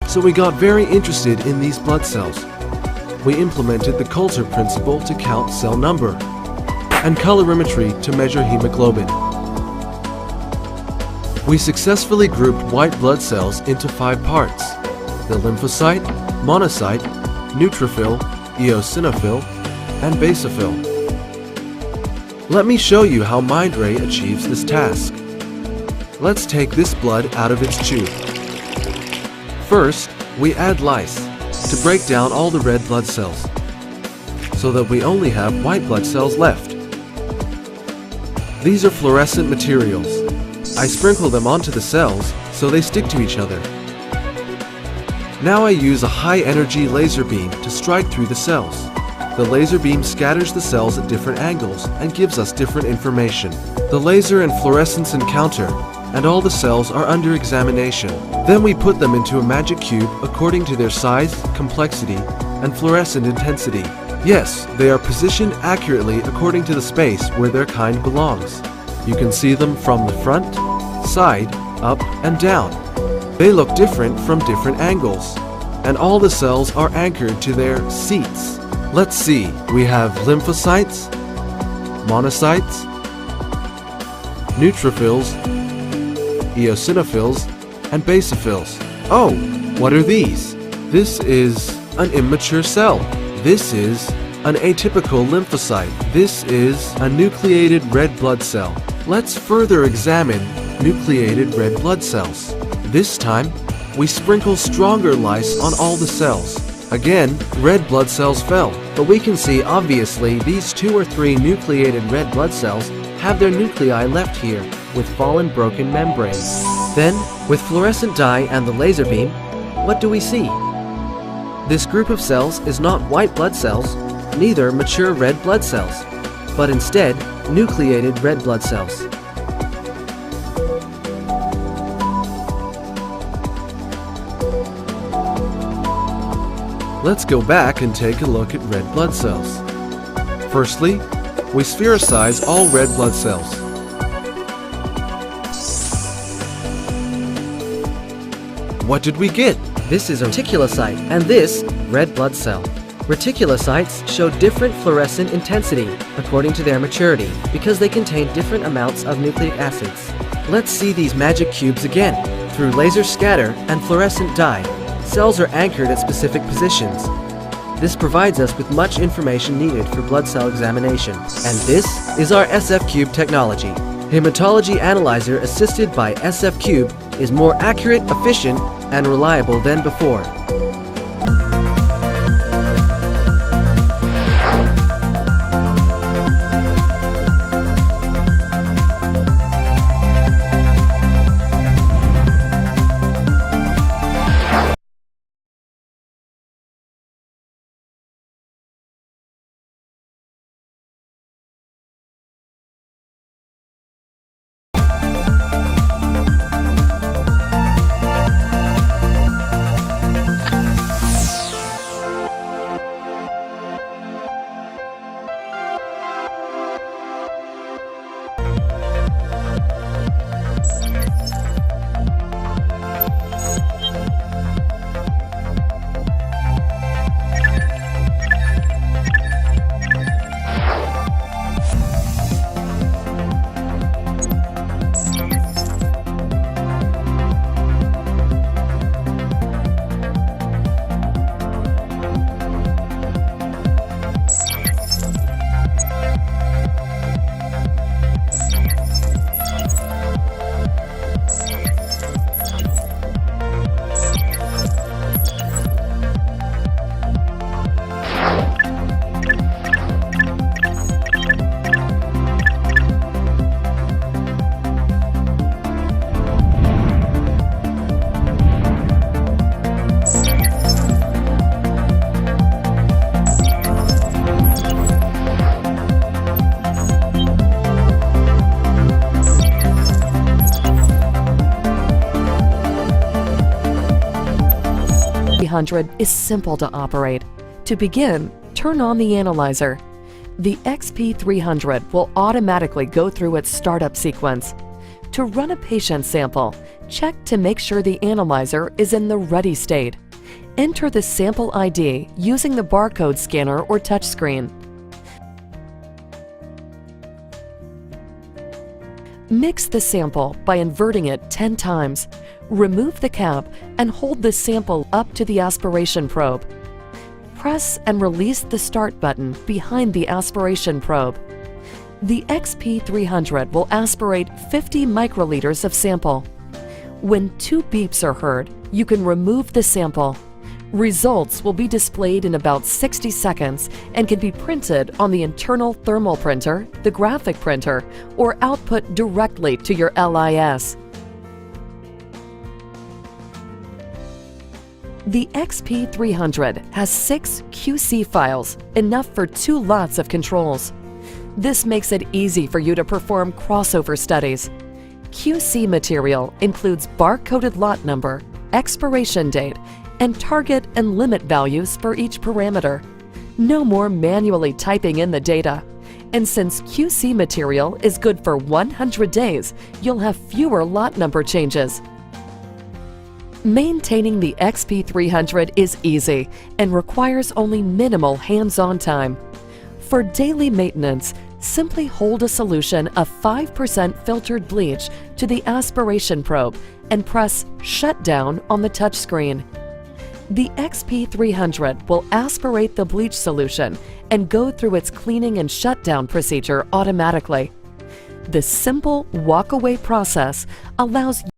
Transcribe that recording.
So we got very interested in these blood cells. We implemented the Coulter principle to count cell number and colorimetry to measure hemoglobin. We successfully grouped white blood cells into 5 parts: the lymphocyte, monocyte, neutrophil, eosinophil, and basophil. Let me show you how MindRay achieves this task. Let's take this blood out of its tube. First, we add lyse to break down all the red blood cells, so that we only have white blood cells left. These are fluorescent materials. I sprinkle them onto the cells so they stick to each other. Now I use a high-energy laser beam to strike through the cells. The laser beam scatters the cells at different angles and gives us different information. The laser and fluorescence encounter, and all the cells are under examination. Then we put them into a magic cube according to their size, complexity, and fluorescent intensity. Yes, they are positioned accurately according to the space where their kind belongs. You can see them from the front, side, up, and down. They look different from different angles, and all the cells are anchored to their seats. Let's see, we have lymphocytes, monocytes, neutrophils, eosinophils, and basophils. Oh, what are these? This is an immature cell. This is an atypical lymphocyte. This is a nucleated red blood cell. Let's further examine nucleated red blood cells. This time, we sprinkle stronger lyse on all the cells. Again, red blood cells fell, but we can see obviously these 2 or 3 nucleated red blood cells have their nuclei left here with fallen broken membranes. Then, with fluorescent dye and the laser beam, what do we see? This group of cells is not white blood cells, neither mature red blood cells, but instead nucleated red blood cells. Let's go back and take a look at red blood cells. Firstly, we sphericize all red blood cells. What did we get? This is a reticulocyte, and this, red blood cell. Reticulocytes show different fluorescent intensity according to their maturity because they contain different amounts of nucleic acids. Let's see these magic cubes again. Through laser scatter and fluorescent dye, cells are anchored at specific positions. This provides us with much information needed for blood cell examination. And this is our SF Cube technology. Hematology Analyzer assisted by SF Cube is more accurate, efficient, and reliable than before. Is simple to operate. To begin, turn on the analyzer. The XP300 will automatically go through its startup sequence. To run a patient sample, check to make sure the analyzer is in the ready state. Enter the sample ID using the barcode scanner or touchscreen. Mix the sample by inverting it 10 times. Remove the cap and hold the sample up to the aspiration probe. Press and release the start button behind the aspiration probe. The XP300 will aspirate 50 microliters of sample. When 2 beeps are heard, you can remove the sample. Results will be displayed in about 60 seconds and can be printed on the internal thermal printer, the graphic printer, or output directly to your LIS. The XP300 has 6 QC files, enough for 2 lots of controls. This makes it easy for you to perform crossover studies. QC material includes barcoded lot number, expiration date, and target and limit values for each parameter. No more manually typing in the data. And since QC material is good for 100 days, you'll have fewer lot number changes. Maintaining the XP300 is easy and requires only minimal hands-on time. For daily maintenance, simply hold a solution of 5% filtered bleach to the aspiration probe and press Shut Down on the touchscreen. The XP300 will aspirate the bleach solution and go through its cleaning and shutdown procedure automatically. This simple walk-away process allows